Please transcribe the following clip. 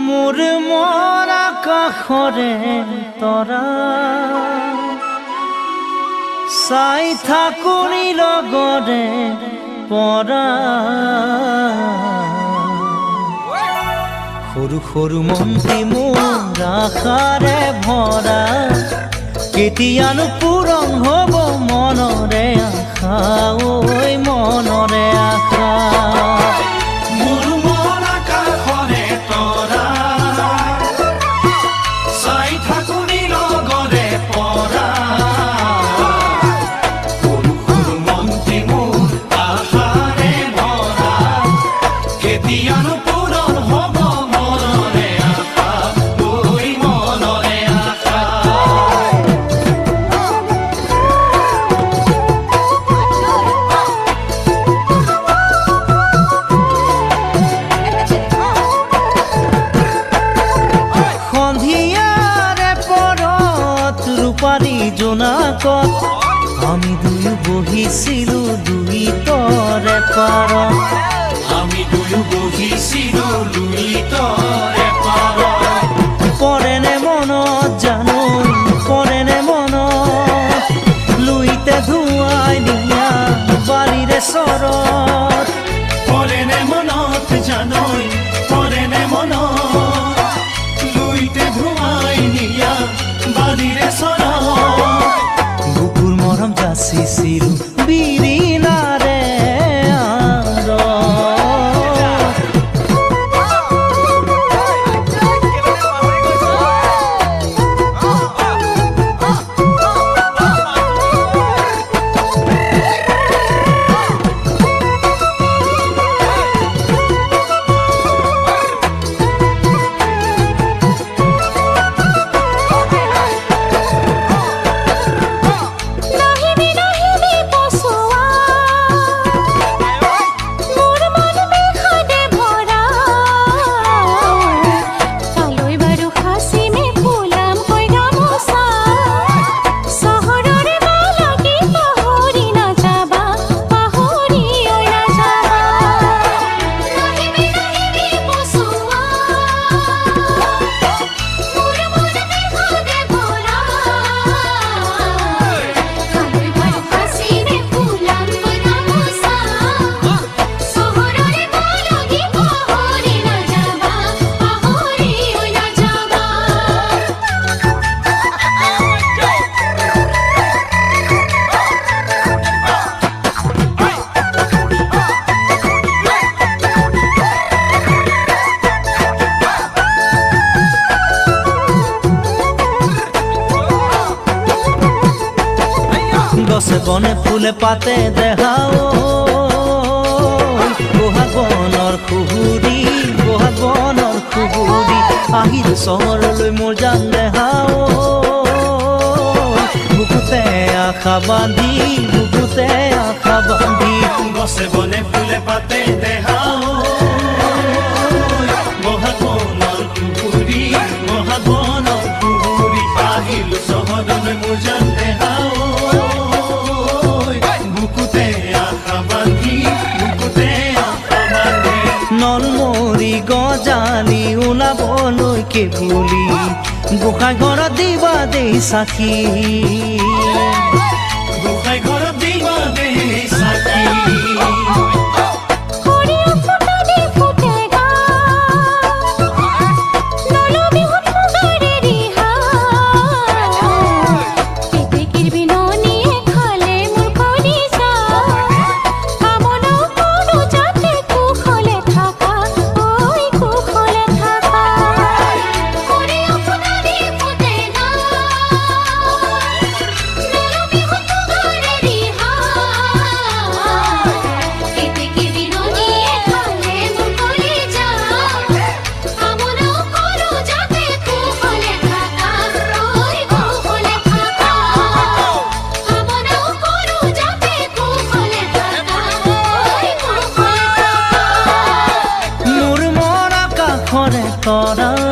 মোৰ মন আকাশৰে তৰা চাই থাকোঁ লগৰে পৰা সৰু সৰু মনটি মোৰ আশাৰে ভৰা কেতিয়ানো পূৰণ হ'ব মনৰে আশা ঐ মনৰে আশা মোৰ মন আকাশৰে তৰা চাই থাকোঁ লগৰে পৰা সৰু সৰু মনটি মোৰ আশাৰে ভৰা কেতিয়ানো পূৰণ হ'ব মনৰে আশা ঐ মনৰে আশা সন্ধিয়াৰে পৰত ৰূপালী জোনাকত আমি দুয়ো বহিছিলোঁ দুইতৰে পাৰত আমি দুয়ো বহিছিলোঁ লুইতৰে পাৰত পৰেনে মনত জানো পৰেনে মনত লুইতে ধুৱাই দিয়া বাৰীৰে চৰত পৰেনে মনত জানৈ পৰেনে মনত লুইতে ধুৱাই নিয়া বাৰীৰে চৰত বুকুৰ মৰম যাচিছিলোঁ বিৰিণাৰে গছে বনে ফুলে পাতে দেখাও বহাগ বনৰ খুহুৰি বহাগ বনৰ খুহুৰি আহিল চহৰলৈ মোৰ জান দেখাও বুকুতে আশা বান্ধি বুকুতে আশা বান্ধি গছে বনে ফুলে পাতে দেখাও বহাগ বনৰ কুকুৰী বহাগ বনৰ কুকুৰী আহিল চহৰলৈ মোৰ জান দেখাও বুকুতে আশা বান্ধি বুকুতে আশা বান্ধি নলমৰি গজালি ওলাবলৈ কে বুলি গোসাঁই ঘৰত দিবা দেই চাকি গোসাঁই ঘৰত দিবা দেই চাকি তৰা